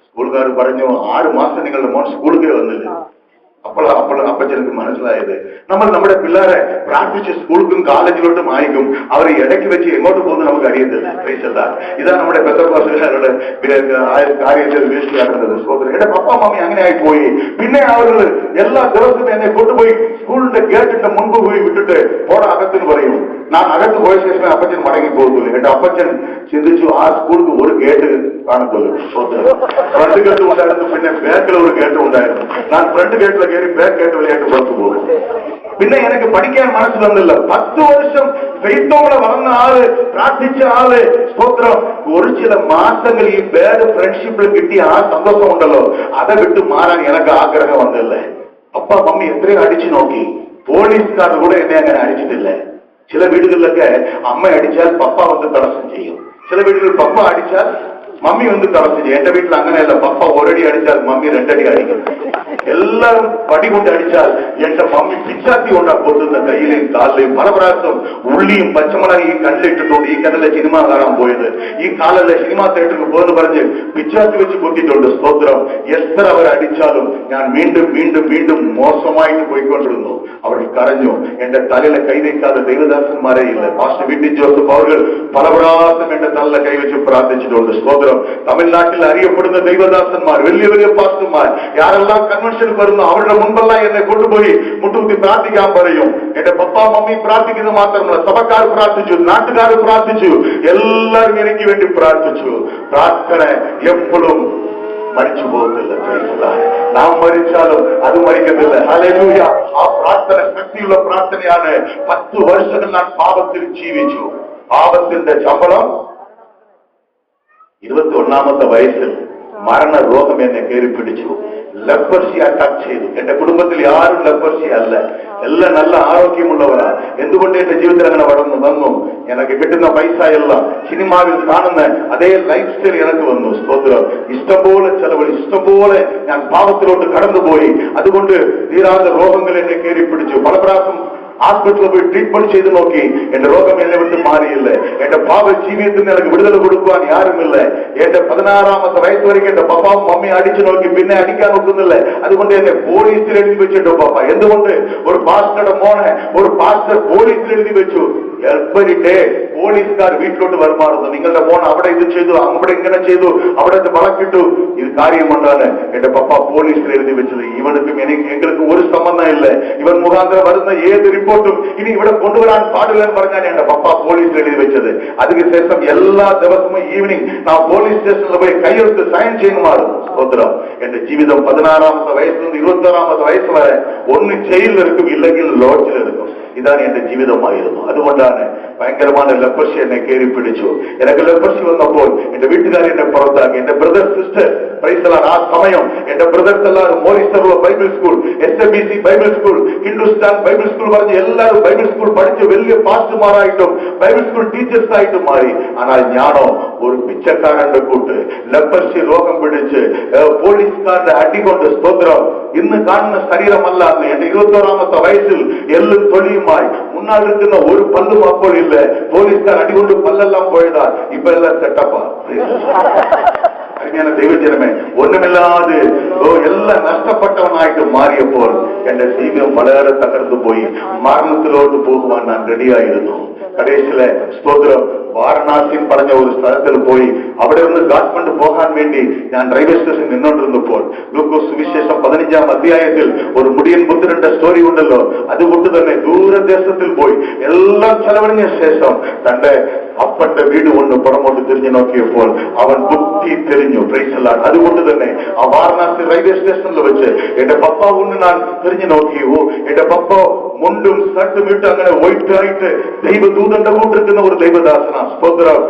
Speaker 1: സ്കൂളുകാർ പറഞ്ഞു, 6 മാസം നിങ്ങളുടെ മോൻ സ്കൂളിൽ വന്നില്ല. അപ്പച്ചനക്ക് മനസ്സിലായത് നമ്മൾ നമ്മുടെ പിള്ളേരെ പ്രാർത്ഥിച്ച് സ്കൂൾക്കും കോളേജിലോട്ടും അയക്കും. അവരെ ഇടയ്ക്ക് വെച്ച് എങ്ങോട്ട് പോകുന്നു നമുക്ക് അറിയത്തില്ല. ഇതാണ് നമ്മുടെ പെന്തക്കോസ്തുകാരുടെ കാര്യത്തിൽ വീഴ്ചയാക്കുന്നത്. എന്റെ പപ്പ മമ്മി അങ്ങനെ ആയി പോയി. പിന്നെ അവർ എല്ലാ ദിവസവും എന്നെ കൊണ്ടുപോയി സ്കൂളിന്റെ ഗേറ്റിന്റെ മുൻപ് പോയി വിട്ടിട്ട് പോട അകത്തിന് പറയും. ഞാൻ അകത്ത് പോയ ശേഷമേ അപ്പച്ചൻ മടങ്ങി പോകത്തുള്ളൂ. എന്റെ അപ്പച്ചൻ ചിന്തിച്ചു, ആ സ്കൂൾക്ക് ഒരു ഗേറ്റ് കാണത്തുള്ളൂ. ഫ്രണ്ട് ഗേറ്റ് ഉണ്ടായിരുന്നു, പിന്നെ ബാക്കിൽ ഒരു ഗേറ്റ് ഉണ്ടായിരുന്നു. ഞാൻ ഫ്രണ്ട് ഗേറ്റിൽ കയറി ബാക്ക് ഗേറ്റ് വഴിയായിട്ട് പുറത്തു പോകും. പിന്നെ എനിക്ക് പഠിക്കാൻ മനസ്സ് തന്നില്ല. 10 വർഷം ഫെയ്ത്തോടെ വളർന്ന ആള്, പ്രാർത്ഥിച്ച ആള്, സ്തോത്രം, ഒരു ചില മാസങ്ങൾ ഈ ബാഡ് ഫ്രണ്ട്ഷിപ്പിൽ കിട്ടിയ ആ സന്തോഷം ഉണ്ടല്ലോ, அதை വിട്ട് മാറാൻ എനിക്ക് ആഗ്രഹം വന്നില്ലേ. അപ്പ മമ്മി എത്രയും അടിച്ചു നോക്കി, പോലീസുകാർ കൂടെ എന്നെ അങ്ങനെ അടിച്ചിട്ടില്ല. ചില വീടുകളിലൊക്കെ അമ്മ അടിച്ചാൽ പപ്പ വന്ന് തടസ്സം ചെയ്യും. ചില വീടുകളിൽ പപ്പ അടിച്ചാൽ മമ്മി വന്ന് തടസ്സം ചെയ്യും. എന്റെ വീട്ടിൽ അങ്ങനെയല്ല. പപ്പ ഒരടി അടിച്ചാൽ മമ്മി 2 അടി അടിക്കും. എല്ലാവരും പടി കൊണ്ട് അടിച്ചാൽ എന്റെ മമ്മി പിച്ചാത്തി കൊണ്ടാ പൊട്ടുന്ന കയ്യിലെയും കാലിലെയും. പല പ്രാവശ്യം ഉള്ളിയും പച്ചമുളക് ഈ കണ്ണിലിട്ടിട്ടുണ്ട്. ഈ കണ്ണിലെ സിനിമ കാണാൻ പോയത്, ഈ കാലിലെ സിനിമാ തിയേറ്ററിൽ പോയെന്ന് പറഞ്ഞ് പിച്ചാത്തി വെച്ച് പൊട്ടിയിട്ടുണ്ട്. സ്തോത്രം. എത്ര അവർ അടിച്ചാലും ഞാൻ വീണ്ടും വീണ്ടും വീണ്ടും മോശമായിട്ട് പോയിക്കൊണ്ടിരുന്നു. അവർ കരഞ്ഞു. എന്റെ തലയിലെ കൈവയ്ക്കാതെ ദൈവദാസന്മാരെ ഇല്ല. പാസ്റ്റർ വി.ടി. ജോസഫ് അവർ പല പ്രാവശ്യം എന്റെ തലയിലെ കൈവച്ച് പ്രാർത്ഥിച്ചിട്ടുണ്ട്. സ്തോത്രം. തമിഴ്നാട്ടിൽ അറിയപ്പെടുന്ന ദൈവദാസന്മാർ, വലിയ വലിയ പാസ്റ്റർമാർ, യാരെല്ലാം കൺവെൻഷനിൽ വരുന്നു അവരുടെ മുൻപെല്ലാം എന്നെ കൊണ്ടുപോയി മുട്ടുകുത്തി പ്രാർത്ഥിക്കാൻ പറയും. എന്റെ പപ്പ മമ്മി പ്രാർത്ഥിക്കുന്നത് മാത്രമല്ല, സഭക്കാർ പ്രാർത്ഥിച്ചു, നാട്ടുകാർ പ്രാർത്ഥിച്ചു, എല്ലാവരും എനിക്ക് വേണ്ടി പ്രാർത്ഥിച്ചു. പ്രാർത്ഥന എപ്പോഴും മരിച്ചു പോകുന്നില്ല. നാം മരിച്ചാലും അത് മരിക്കത്തില്ല. ഹല്ലേലൂയ. ആ പ്രാർത്ഥന ശക്തിയുള്ള പ്രാർത്ഥനയാണ്. 10 വർഷങ്ങൾ ഞാൻ പാപത്തിൽ ജീവിച്ചു. പാപത്തിന്റെ ശമ്പളം 21ാമത്തെ വയസ്സിൽ മരണരോഗം എന്നെ കയറി പിടിച്ചു. ലെപ്പർസി അറ്റാക്ക് ചെയ്തു. എന്റെ കുടുംബത്തിൽ ആരും ലെപ്പർസി അല്ല, എല്ലാം നല്ല ആരോഗ്യമുള്ളവരാണ്. എന്തുകൊണ്ട് എന്റെ ജീവിതത്തിൽ അങ്ങനെ വളർന്നു വന്നു? എനിക്ക് കിട്ടുന്ന പൈസ എല്ലാം സിനിമാവിൽ കാണുന്ന അതേ ലൈഫ് സ്റ്റൈൽ എനിക്ക് വന്നു. സ്തോത്രം. ഇഷ്ടംപോലെ ചെലവ്, ഇഷ്ടംപോലെ ഞാൻ പാപത്തിലോട്ട് കടന്നുപോയി. അതുകൊണ്ട് തീരാത്ത രോഗങ്ങൾ എന്നെ കയറി പിടിച്ചു. പല പ്രാവശ്യം ഹോസ്പിറ്റലിൽ പോയി ട്രീറ്റ്മെന്റ് ചെയ്ത് നോക്കി. എന്റെ രോഗം എന്നെ വിട്ട് മാറിയില്ല. എന്റെ പാപ ജീവിതത്തിന് എനിക്ക് വിടുതൽ കൊടുക്കുവാൻ ആരുമില്ല. എന്റെ 16ാമത്തെ വയസ്സ് വരെയും എന്റെ പപ്പാവും മമ്മി അടിച്ചു നോക്കി, പിന്നെ അടിക്കാൻ നോക്കുന്നില്ല. അതുകൊണ്ട് എന്നെ പോലീസിൽ എഴുതി വെച്ചിട്ടു പപ്പ. എന്തുകൊണ്ട്? ഒരു പാസ്റ്ററുടെ മോനെ ഒരു പാസ്റ്റർ പോലീസിൽ എഴുതി വെച്ചു. എവരി ഡേ പോലീസുകാർ വീട്ടിലോട്ട് വരുമാറുന്നു. നിങ്ങളുടെ മോൻ അവിടെ ഇത് ചെയ്തു, അവിടെ ഇങ്ങനെ ചെയ്തു, അവിടെ വളക്കിട്ടു. ഇത് കാര്യം കൊണ്ടാണ് എന്റെ പപ്പ പോലീസിൽ എഴുതി വെച്ചത്. ഇവനുക്കും എங்களுக்கு ഒരു സംബന്ധമില്ല. ഇവൻ മുഖാന്തരം വരുന്ന ഏത് റിപ്പോർട്ടും ഇനി ഇവിടെ കൊണ്ടുവരാൻ പാടില്ല എന്ന് പറഞ്ഞാണ് എന്റെ പപ്പ പോലീസിൽ എഴുതി വെച്ചത്. അതിനുശേഷം എല്ലാ ദിവസവും ഈവനിങ് ഞാൻ പോലീസ് സ്റ്റേഷനിൽ പോയി കൈയെടുത്ത് സൈൻ ചെയ്യുമാറും. സ്തോത്രം. എന്റെ ജീവിതം 16ാമത്തെ വയസ്സിൽ നിന്ന് 26ാമത്തെ വയസ്സ് വരെ ഒന്ന് ജയിലിലെടുക്കും, ഇല്ലെങ്കിൽ ലോഡ്ജിലെടുക്കും. ഇതാണ് എന്റെ ജീവിതമായിരുന്നു. അതുകൊണ്ടാണ് ഭയങ്കരമായ ലെപ്പർസി എന്നെ കയറി പിടിച്ചു. എനിക്ക് ലെപ്പർസി വന്നപ്പോൾ എന്റെ വീട്ടുകാർ എന്നെ പുറത്താക്കി. എന്റെ ബ്രദർ സിസ്റ്റർ പ്രൈസലാണ്. ആ സമയം എന്റെ ബ്രദേഴ്സ് എല്ലാവരും മോറിസർവ Bible school, SMBC Bible school, Hindustan Bible school പറഞ്ഞ് എല്ലാവരും ബൈബിൾ സ്കൂൾ പഠിച്ച് വലിയ പാസ്റ്റർമാരായിട്ടും ബൈബിൾ സ്കൂൾ ടീച്ചേഴ്സ് ആയിട്ടും മാറി. എന്നാൽ ഞാനോ ഒരു പിച്ചക്കാരന്റെ കൂട്ട് ലെപ്പർസി രോഗം പിടിച്ച് പോലീസുകാരുടെ അടികൊണ്ട്. സ്തോത്രം. ഇന്ന് കാണുന്ന ശരീരമല്ല. എന്റെ 21ാമത്തെ വയസ്സിൽ എല്ലും തൊലിയുമായി മുന്നാൾ നിൽക്കുന്ന ഒരു പല്ലും അപ്പോൾ ഇല്ല. പോലീസുകാർ അടികൊണ്ട് പല്ലെല്ലാം പോയതാ. ഇപ്പൊ എല്ലാം സെറ്റപ്പാ. ദൈവജനമേ, ഒന്നുമില്ലാതെ എല്ലാം നഷ്ടപ്പെട്ടവനായിട്ട് മാറിയപ്പോൾ എന്റെ ജീവിതം വളരെ തകർന്നു പോയി. മരണത്തിലോട്ട് പോകുവാൻ ഞാൻ റെഡിയായിരുന്നു. കടേശിലെ സ്തോത്രം വാരണാസിയിൽ പറഞ്ഞ ഒരു സ്ഥലത്തിൽ പോയി അവിടെ നിന്ന് കാഠ്മണ്ഡു പോകാൻ വേണ്ടി ഞാൻ റെയിൽവേ സ്റ്റേഷൻ നിന്നോണ്ടിരുന്നപ്പോൾ ലൂക്കോസ് സുവിശേഷം 15ാം അധ്യായത്തിൽ ഒരു മുടിയൻ പുത്രന്റെ സ്റ്റോറി ഉണ്ടല്ലോ. അതുകൊണ്ട് തന്നെ ദൂരദേശത്തിൽ പോയി എല്ലാം ചെലവഴിഞ്ഞ ശേഷം തന്റെ അപ്പന്റെ വീട് കൊണ്ട് പുറമോട്ട് തിരിഞ്ഞു നോക്കിയപ്പോൾ അവൻ ബുദ്ധി തെളിഞ്ഞു. പ്രൈസലാണ്. അതുകൊണ്ട് തന്നെ ആ വാരണാസി റെയിൽവേ സ്റ്റേഷനിൽ വെച്ച് എന്റെ പപ്പ കൊണ്ട് ഞാൻ തിരിഞ്ഞു നോക്കിയോ. എന്റെ പപ്പ മുണ്ടും ഷർട്ടും ഇട്ട് അങ്ങനെ വൈറ്റായിട്ട് ദൈവദൂതന്റെ കൂട്ടിരിക്കുന്ന ഒരു ദൈവദാസന. സ്തോത്രം.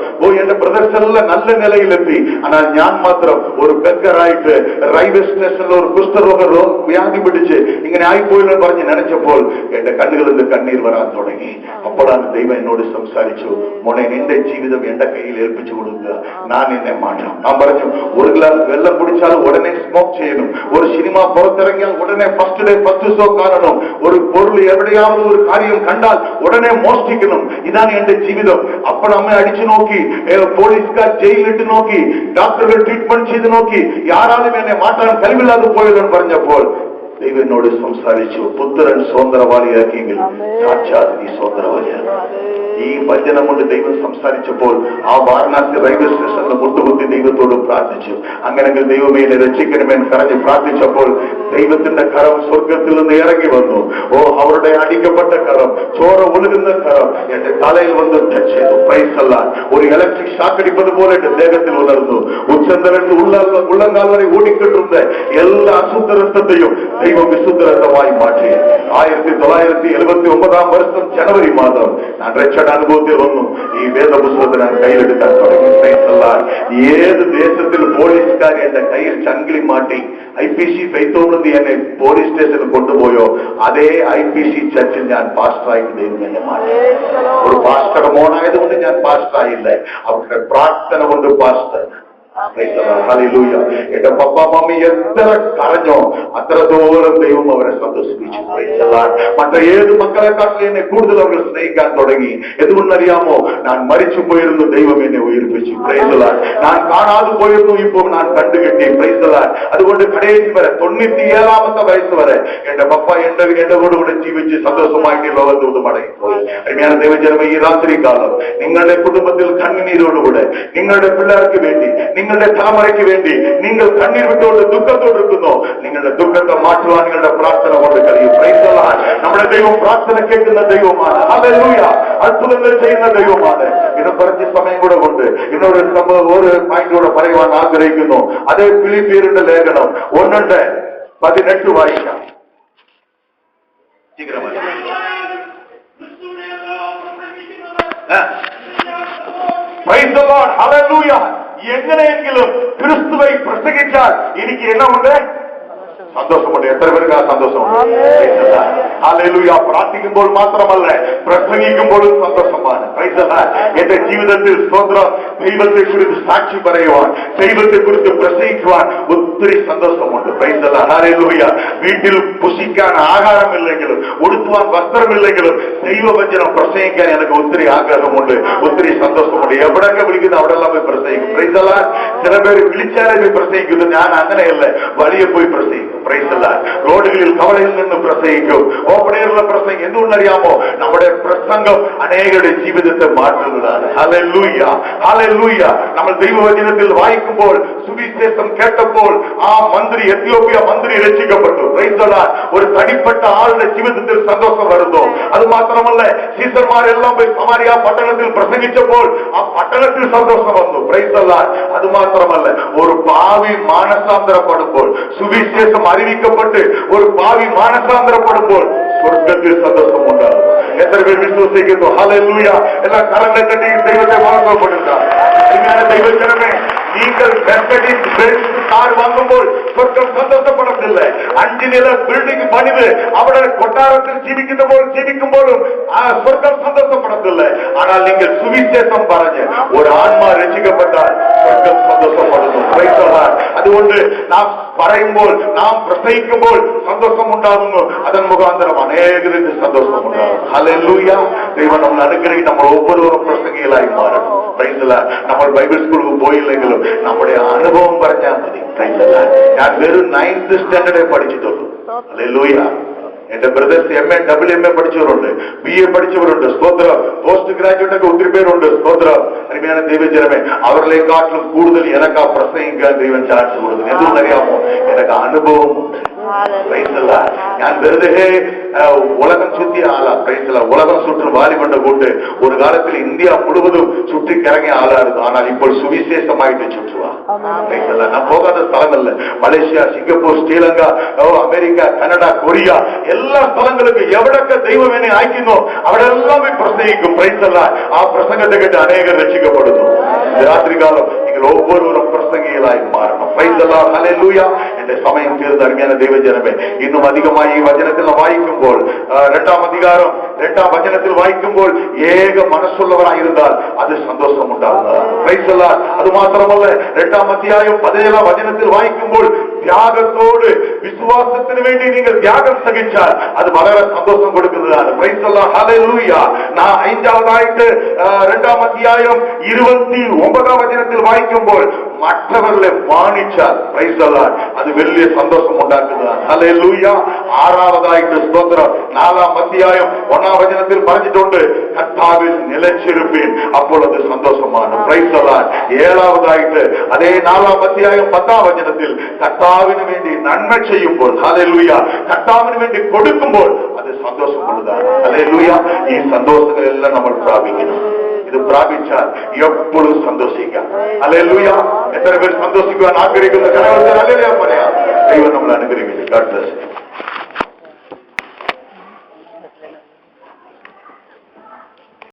Speaker 1: എന്റെ ബ്രദേഴ്സ് എല്ലാം നല്ല നിലയിലെത്തി. എന്നാൽ ഞാൻ മാത്രം ഒരു ബെഗറായിട്ട് റെയിൽവേ സ്റ്റേഷനിൽ ഒരു കുഷ്ഠരോഗ വ്യാധി പിടിച്ച് ഇങ്ങനെ ആയിപ്പോയില്ലെന്ന് പറഞ്ഞ് നനച്ചപ്പോൾ എന്റെ കണ്ണുകളിൽ നിന്ന് കണ്ണീർ വരാൻ തുടങ്ങി. അപ്പോഴാണ് ദൈവം എന്നോട് സംസാരിച്ചു, മോനെ നിന്റെ ജീവിതം എന്റെ കയ്യിൽ ഏൽപ്പിച്ചു കൊടുക്കുക, ഞാൻ എന്നെ മാറ്റാം. ഞാൻ പറഞ്ഞു, ഒരു ഗ്ലാസ് വെള്ളം കുടിച്ചാൽ ഉടനെ സ്മോക്ക് ചെയ്യണം, ഒരു സിനിമ പുറത്തിറങ്ങിയാൽ ഉടനെ ഫസ്റ്റ് ഡേ ഫസ്റ്റ് ഷോ കാണണം, ഒരു പൊരുൾ എവിടെയാவது ഒരു കാര്യം കണ്ടാൽ ഉടനെ മോഷ്ടിക്കണം. ഇതാണ് എന്റെ ജീവിതം. അപ്പോൾ അമ്മ അടിച്ചു നോക്കി, പോലീസുകാർ ജയിലിട്ട് നോക്കി, ഡോക്ടറുകൾ ട്രീറ്റ്മെന്റ് ചെയ്ത് നോക്കി, യാരാലും എന്നെ മാറ്റാൻ കഴിവില്ലാതെ പോയതെന്ന് പറഞ്ഞപ്പോൾ ദൈവം എന്നോട് സംസാരിച്ചു, പുത്രൻ സ്വതന്ത്രവാളിയാക്കിയെങ്കിൽ സാക്ഷാത് നീ സ്വതന്ത്രവാളിയാണ്. ഈ വചനം കൊണ്ട് ദൈവം സംസാരിച്ചപ്പോൾ ആ വാരണാസി റെയിൽവേ സ്റ്റേഷനിൽ മുട്ടുകുത്തി ദൈവത്തോട് പ്രാർത്ഥിച്ചു. അങ്ങനെങ്കിൽ ദൈവമേ എന്നെ രക്ഷിക്കണമെന്ന് കരഞ്ഞ് പ്രാർത്ഥിച്ചപ്പോൾ ദൈവത്തിന്റെ കരം സ്വർഗത്തിൽ നിന്ന് ഇറങ്ങി വന്നു. അവരുടെ അടിക്കപ്പെട്ട കരം, ചോര ഒഴുകുന്ന കരം എന്റെ തലയിൽ വന്ന് ടച്ച് ചെയ്തു. പ്രൈസ് അല്ലാഹ്. ഒരു ഇലക്ട്രിക് ഷാക്ക് അടിപ്പത് പോലെ എന്റെ ദേഹത്തിൽ ഉണർന്നു. ഉച്ചന്തരത്ത് ഉള്ളങ്കാൽ വരെ ഓടിക്കിട്ടുന്ന എല്ലാ അശുദ്ധരത്വത്തെയും ദൈവം വിശുദ്ധരത്വമായി മാറ്റി. 1979 വർഷം ജനുവരി മാസം ഞാൻ രക്ഷയുടെ അനുഭവത്തിൽ വന്നു. ഈ വേദപുസ്തകത്തെ ഞാൻ കയ്യിലെടുക്കാൻ തുടങ്ങി. പ്രൈസ് അല്ലാഹ്. ഏത് ദേശത്തിൽ പോലീസുകാർ എന്റെ കയ്യിൽ ചങ്കിളി മാറ്റി IPC ഫെയ്ത്തോണെന്ന് എന്നെ പോലീസ് സ്റ്റേഷനിൽ കൊണ്ടുപോയോ അതേ IPC ചർച്ചിൽ ഞാൻ പാസ്റ്ററായിട്ട് ദൈവം എന്നെ മാറ്റി. ഒരു പാസ്റ്ററുടെ മോനായതുകൊണ്ട് ഞാൻ പാസ്റ്ററായില്ല, അവരുടെ പ്രാർത്ഥന കൊണ്ട് പാസ്റ്റർ. എന്റെ പപ്പ മമ്മി എത്ര കരഞ്ഞോ അത്രത്തോളം ദൈവം അവരെ സന്തോഷിപ്പിച്ചു. മറ്റേത് മക്കളെക്കാട്ടിൽ എന്നെ കൂടുതൽ അവർ സ്നേഹിക്കാൻ തുടങ്ങി. എന്തുകൊണ്ടറിയാമോ? ഞാൻ മരിച്ചു പോയിരുന്നു, ദൈവം എന്നെ ഉയർപ്പിച്ചു. ഞാൻ കാണാതെ പോയിരുന്നു, ഇപ്പോൾ ഞാൻ കണ്ടുകിട്ടി. അതുകൊണ്ട് കടയേറ്റ് വരെ 97 വയസ്സ് വരെ എന്റെ പപ്പ എന്റെ കൂടെ ജീവിച്ച് സന്തോഷമായിട്ട് ലോകത്തോട് മടങ്ങിപ്പോയി. ഞാൻ ദൈവജനമേ, ഈ രാത്രി കാലം നിങ്ങളുടെ കുടുംബത്തിൽ കണ്ണുനീരോടുകൂടെ നിങ്ങളുടെ പിള്ളേർക്ക് വേണ്ടി, നിങ്ങളുടെ തലമുറയ്ക്ക് വേണ്ടി നിങ്ങൾ കണ്ണീർ വിട്ടുകൊണ്ട് ദുഃഖത്തോടിരിക്കുന്നു. നിങ്ങളുടെ ദുഃഖത്തെ മാറ്റുവാൻ നിങ്ങളുടെ പ്രാർത്ഥന കൊണ്ട് കഴിയും. Price the Lord. നമ്മുടെ ദൈവം പ്രാർത്ഥന കേൾക്കുന്ന ദൈവമാണ്. ഹല്ലേലൂയ. അത്ഭുതങ്ങൾ ചെയ്യുന്ന ദൈവമാണ്. ഇത് കുറച്ച് സമയം കൂടെ കൊണ്ട് ഇന്നൊരു സംഭവം ഒരു പോയിന്റ് കൂടെ പറയുവാൻ ആഗ്രഹിക്കുന്നു. അതേ ഫിലിപ്പിയരുടെ ലേഖനം 1:18 വായിക്കാം. Price the Lord. ഹല്ലേലൂയ. എങ്ങനെയെങ്കിലും ക്രിസ്തുവെ പ്രസംഗിച്ചാൽ എനിക്ക് എന്നമുണ്ട്, സന്തോഷമുണ്ട്. എത്ര പേർക്ക് ആ സന്തോഷമുണ്ട്? ഹല്ലേലൂയ. പ്രാർത്ഥിക്കുമ്പോൾ മാത്രമല്ല, പ്രസംഗിക്കുമ്പോഴും സന്തോഷമാണ്. എന്റെ ജീവിതത്തിൽ സ്വന്തം ദൈവത്തെ കുറിച്ച് സാക്ഷി പറയുവാൻ, ദൈവത്തെ കുറിച്ച് പ്രസംഗിക്കുവാൻ ഒത്തിരി സന്തോഷമുണ്ട്. ഹല്ലേലൂയ. വീട്ടിൽ പുഷിക്കാൻ ആഹാരമില്ലെങ്കിലും, ഉടുത്തുവാൻ വസ്ത്രമില്ലെങ്കിലും ദൈവവചനം പ്രസംഗിക്കാൻ എനിക്ക് ഒത്തിരി ആഗ്രഹമുണ്ട്, ഒത്തിരി സന്തോഷമുണ്ട്. എവിടെയൊക്കെ വിളിക്കുന്നു അവിടെല്ലാം പോയി പ്രസംഗിക്കും. Price the Lord. ചില പേര് വിളിച്ചാലേ പോയി പ്രസംഗിക്കുന്നു. ഞാൻ അങ്ങനെയല്ല, വലിയ പോയി പ്രസംഗിക്കും. Price the Lord. റോഡുകളിൽ കവലയിൽ നിന്ന് പ്രസംഗിക്കും, ഓപ്പൺ എയറിലെ പ്രസംഗം. എന്തുകൊണ്ടറിയാമോ? നമ്മുടെ പ്രസംഗം അനേകരുടെ ജീവിതത്തെ മാറ്റുന്നതാണ്. ഹല്ലേലൂയ. ഹല്ലേലൂയ. നമ്മൾ ദൈവവചനത്തിൽ വായിക്കുമ്പോൾ, സുവിശേഷം കേട്ടപ്പോൾ ആ മന്ത്രി, എത്യോപ്യ മന്ത്രി രക്ഷിക്കപ്പെട്ടു. Praise the Lord. ഒരു തനിപ്പെട്ട ആളുടെ ജീവിതത്തിൽ സന്തോഷം വരുന്നു. അത് മാത്രമല്ല, ശിഷ്യന്മാരെല്ലാം പോയി സമാരിയ പട്ടണത്തിൽ പ്രസംഗിച്ചപ്പോൾ ആ പട്ടണത്തിൽ സന്തോഷം വന്നു. Price the Lord. അത് മാത്രമല്ല, ഒരു പാവി മാനസാന്തരപ്പെടുമ്പോൾ, സുവിശേഷം അറിയിക്കപ്പെട്ട് ഒരു പാവി മാനസാന്തരപ്പെടുമ്പോൾ സ്വർഗത്തിൽ സന്തോഷമുണ്ടാകും. എത്ര പേർ വിശ്വസിക്കുന്നു? ഹല്ലേലൂയ. എല്ലാ കരങ്ങളെ തട്ടി ദൈവത്തെ വാഴ്ത്തപ്പെടുക. ദൈവജനമേ, നിങ്ങൾ കാർ വാങ്ങുമ്പോൾ സ്വർഗം സന്തോഷപ്പെടത്തില്ല. 5 നില ബിൽഡിംഗ് പണിത് അവിടെ കൊട്ടാരത്തിൽ ജീവിക്കുമ്പോഴും ആ സ്വർഗം സന്തോഷപ്പെടത്തില്ല. ஆனால் നിങ്ങൾ സുവിശേഷം പറഞ്ഞ് ഒരു ആത്മാ രക്ഷിക്കപ്പെട്ടാൽ സ്വർഗം സന്തോഷപ്പെടുന്നു. അതുകൊണ്ട് നാം പറയുമ്പോൾ, നാം പ്രസംഗിക്കുമ്പോൾ സന്തോഷമുണ്ടാകുന്നു. അതൻ മുഖാന്തരം അനേകർക്ക് സന്തോഷമുണ്ടാകും. ഹല്ലേലൂയ. ദൈവം നമ്മൾ അനുഗ്രഹിക്കും. നമ്മൾ ഓരോരുത്തരും പ്രസംഗികളായി മാറണം. നമ്മൾ ബൈബിൾ സ്കൂളിൽ പോയില്ലെങ്കിലും നമ്മുടെ അനുഭവം പറഞ്ഞാൽ മതി. ഞാൻ വെറും 9th സ്റ്റാൻഡേർഡേ പഠിച്ചിട്ടുള്ളൂ. ഹല്ലേലൂയ. എന്റെ ബ്രദേഴ്സ് MA WMA പഠിച്ചവരുണ്ട്, BA പഠിച്ചവരുണ്ട്. സ്തോത്രം. പോസ്റ്റ് ഗ്രാജുവേറ്റ് ഒക്കെ ഒത്തിരി പേരുണ്ട്. സ്തോത്രം. അരുമയാണ് ദൈവജനമേ, അവരിലേക്കാട്ടിലും കൂടുതൽ എനക്ക് പ്രസംഗിക്കാൻ ദൈവം ചാൻസ് കൊടുക്കുന്നു. എന്തുകൊണ്ടറിയാമോ? എനക്ക് അനുഭവമുണ്ട്. ഞാൻ വെറുതെ உலகம் சுத்தி ஆளா. உலகம் சுற்று வாலிபண்ட கூட்டு ஒரு காலத்தில் இந்தியா முழுவதும் சுற்றி கிறங்கிய ஆளா இருக்கும். ஆனால் இப்போ சுவிசேஷமாயிட்டு சுற்றுவா. நான் போகாத ஸ்தலம் இல்ல. Malaysia, Singapore, Sri Lanka, America, Canada, Korea எல்லா ஸ்தலங்களுக்கு எவ்வளவு தெய்வம் என்னை ஆக்கினோ அവിടെല്ലാം போய் பிரசங்கிக்கும். ആ പ്രസംഗത്തെ കേട്ട് അനേകർ രക്ഷിക്കപ്പെടുന്നു. രാത്രി കാലം നിങ്ങൾ ഓരോരുത്തരും പ്രസംഗികളായി മാറണം. ഹല്ലേലൂയ. എന്റെ സമയം തീർന്ന അരുമയാന ദൈവജനമേ, ഇന്നും അധികമായി ഈ വചനത്തിൽ വായിക്കുമ്പോൾ, 2-ാം അധികാരം 2-ാം വചനത്തിൽ വായിക്കുമ്പോൾ ഏക മനസ്സുള്ളവരായിരുന്നാൽ അത് സന്തോഷമുണ്ടാകുന്നതാണ്. അത് മാത്രമല്ല, 2-ാം അധ്യായം 17-ാം വചനത്തിൽ വായിക്കുമ്പോൾ ത്യാഗത്തോട് വിശ്വാസത്തിന് വേണ്ടി നിങ്ങൾ ത്യാഗം സഹിച്ചാൽ അത് വളരെ സന്തോഷം കൊടുക്കുന്നതാണ്. ഹല്ലേലൂയ. 5-ാമതായിട്ട് 2-ാം അധ്യായം 29-ാം വചനത്തിൽ വായിക്കുമ്പോൾ மற்றவர்களை மானிச்சால் பிரைஸ் தி லார்ட், அது வெளிய சந்தோஷம் உண்டாக்குதான். ஹல்லேலூயா. ஆறாவதாயிட்டு ஸ்தோத்திரம். 4ஆம் அத்தியாயம் 1ஆம் வசனத்தில் பறஞ்சிட்டு கர்த்தாவில் நிலைச்சிருப்பேன், அப்பொழுது சந்தோஷமான. Price the Lord. 7ஆவதாயிட்டு அதே 4ஆம் அத்தியாயம் 10ஆம் வசனத்தில் கர்த்தாவின் வேண்டி நன்மை செய்யும் போது, ஹல்லேலூயா, கர்த்தாவின் வேண்டி கொடுக்கும் போது அது சந்தோஷம் உள்ளதான். ஹல்லேலூயா. இந்த சந்தோஷங்கள் எல்லாம் நம்ம பிராபிக்கணும். இது பிராபிச்சால் எப்பொழுது சந்தோஷிக்க. அல்லேலூயா. எத்தனை பேர் சந்தோஷிக்குவான் ஆக்கிரிக்கிற கணவன் அல்லேலூயா. தெய்வம் நம்மளை அனுகிரகிக்கட்டும். God bless you.